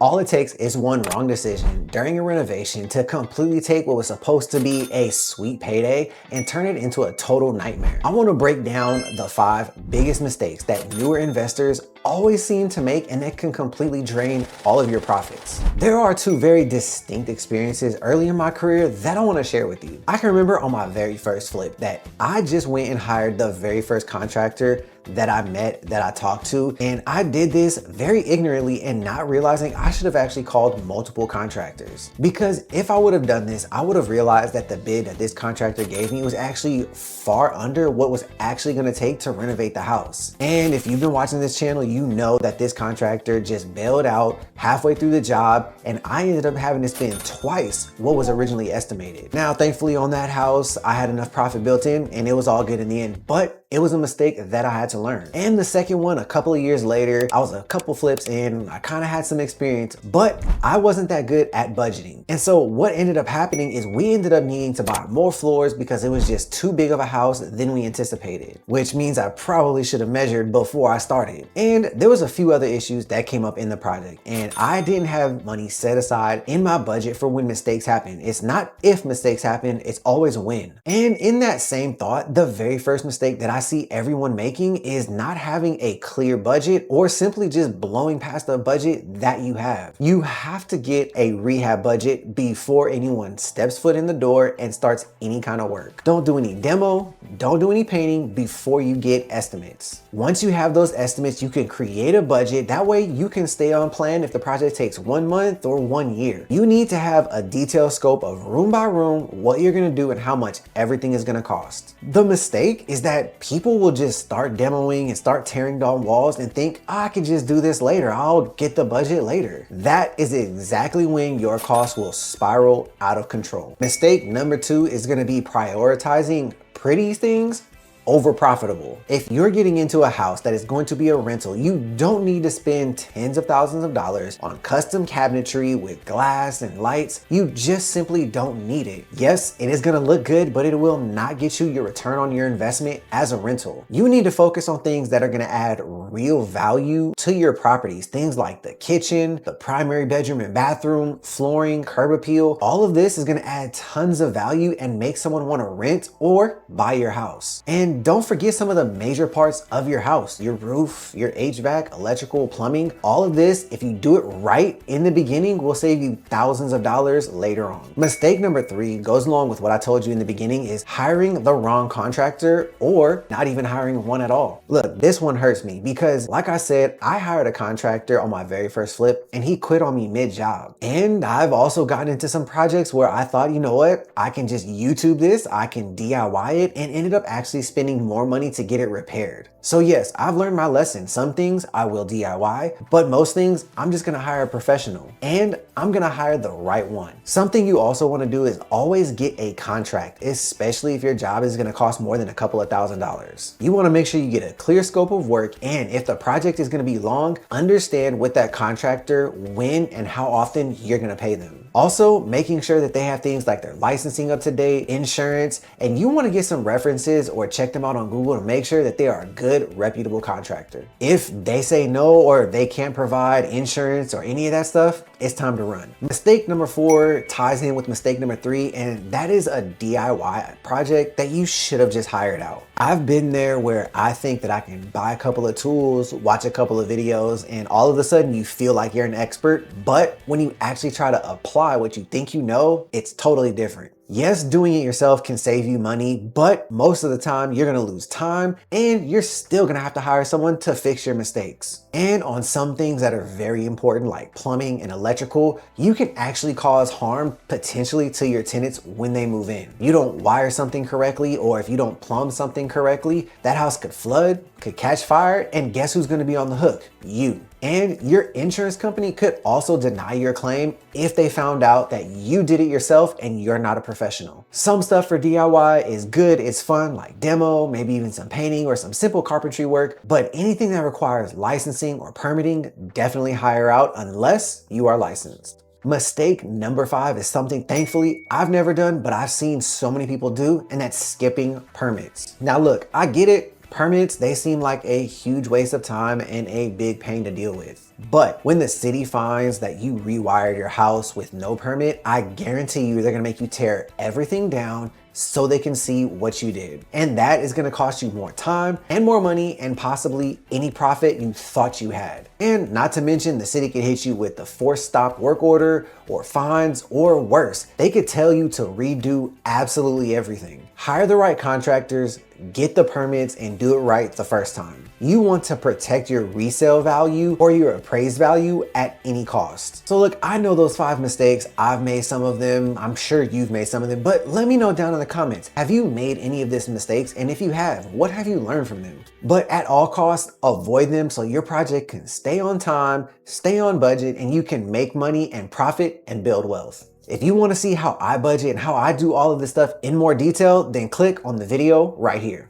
All it takes is one wrong decision during a renovation to completely take what was supposed to be a sweet payday and turn it into a total nightmare. I want to break down the 5 biggest mistakes that newer investors always seem to make and that can completely drain all of your profits. There are 2 very distinct experiences early in my career that I want to share with you. I can remember on my very first flip that I just went and hired the very first contractor that I met, that I talked to, and I did this very ignorantly and not realizing I should have actually called multiple contractors. Because if I would have done this, I would have realized that the bid that this contractor gave me was actually far under what was actually going to take to renovate the house. And if you've been watching this channel, you know that this contractor just bailed out halfway through the job, and I ended up having to spend twice what was originally estimated. Now, thankfully on that house, I had enough profit built in and it was all good in the end, but it was a mistake that I had to learn. And the second one, a couple of years later, I was a couple flips in, I kind of had some experience, but I wasn't that good at budgeting. And so what ended up happening is we ended up needing to buy more floors because it was just too big of a house than we anticipated, which means I probably should have measured before I started. And there was a few other issues that came up in the project, and I didn't have money set aside in my budget for when mistakes happen. It's not if mistakes happen, it's always when. And in that same thought, the very first mistake that I see everyone making is not having a clear budget or simply just blowing past the budget that you have. You have to get a rehab budget before anyone steps foot in the door and starts any kind of work. Don't do any demo, don't do any painting before you get estimates. Once you have those estimates, you can create a budget. That way you can stay on plan if the project takes 1 month or 1 year. You need to have a detailed scope of room by room, what you're gonna do and how much everything is gonna cost. The mistake is that people will just start demoing and start tearing down walls and think, I can just do this later, I'll get the budget later. That is exactly when your costs will spiral out of control. Mistake number 2 is gonna be prioritizing pretty things over profitable. If you're getting into a house that is going to be a rental, you don't need to spend tens of thousands of dollars on custom cabinetry with glass and lights. You just simply don't need it. Yes, it is gonna look good, but it will not get you your return on your investment as a rental. You need to focus on things that are gonna add real value to your properties. Things like the kitchen, the primary bedroom and bathroom, flooring, curb appeal. All of this is gonna add tons of value and make someone wanna rent or buy your house. And don't forget some of the major parts of your house, your roof, your HVAC, electrical, plumbing. All of this, if you do it right in the beginning, will save you thousands of dollars later on. Mistake number 3 goes along with what I told you in the beginning, is hiring the wrong contractor or not even hiring one at all. Look, this one hurts me because like I said, I hired a contractor on my very first flip and he quit on me mid-job. And I've also gotten into some projects where I thought, you know what, I can just YouTube this, I can DIY it, and ended up actually spending more money to get it repaired. So yes, I've learned my lesson. Some things I will DIY, but most things I'm just gonna hire a professional, and I'm gonna hire the right one. Something you also wanna do is always get a contract, especially if your job is gonna cost more than a couple of $1,000s. You wanna make sure you get a clear scope of work, and if the project is gonna be long, understand with that contractor when and how often you're gonna pay them. Also, making sure that they have things like their licensing up to date, insurance, and you wanna get some references or check them out on Google to make sure that they are a good, reputable contractor. If they say no or they can't provide insurance or any of that stuff, it's time to run. Mistake number 4 ties in with mistake number 3, and that is a DIY project that you should have just hired out. I've been there where I think that I can buy a couple of tools, watch a couple of videos, and all of a sudden you feel like you're an expert, but when you actually try to apply what you think you know, it's totally different. Yes, doing it yourself can save you money, but most of the time you're gonna lose time and you're still gonna have to hire someone to fix your mistakes. And on some things that are very important like plumbing and electrical, you can actually cause harm potentially to your tenants when they move in. You don't wire something correctly, or if you don't plumb something correctly, that house could flood, could catch fire, and guess who's gonna be on the hook? You. And your insurance company could also deny your claim if they found out that you did it yourself and you're not a professional. Some stuff for DIY is good, it's fun, like demo, maybe even some painting or some simple carpentry work, but anything that requires licensing or permitting, definitely hire out unless you are licensed. Mistake number 5 is something thankfully I've never done, but I've seen so many people do, and that's skipping permits. Now look, I get it. Permits, they seem like a huge waste of time and a big pain to deal with. But when the city finds that you rewired your house with no permit, I guarantee you they're gonna make you tear everything down so they can see what you did. And that is gonna cost you more time and more money and possibly any profit you thought you had. And not to mention, the city could hit you with the forced stop work order or fines, or worse, they could tell you to redo absolutely everything. Hire the right contractors, get the permits, and do it right the first time. You want to protect your resale value or your appraised value at any cost. So look, I know those 5 mistakes. I've made some of them. I'm sure you've made some of them, but let me know down in the comments. Have you made any of these mistakes? And if you have, what have you learned from them? But at all costs, avoid them so your project can stay on time, stay on budget, and you can make money and profit and build wealth. If you want to see how I budget and how I do all of this stuff in more detail, then click on the video right here.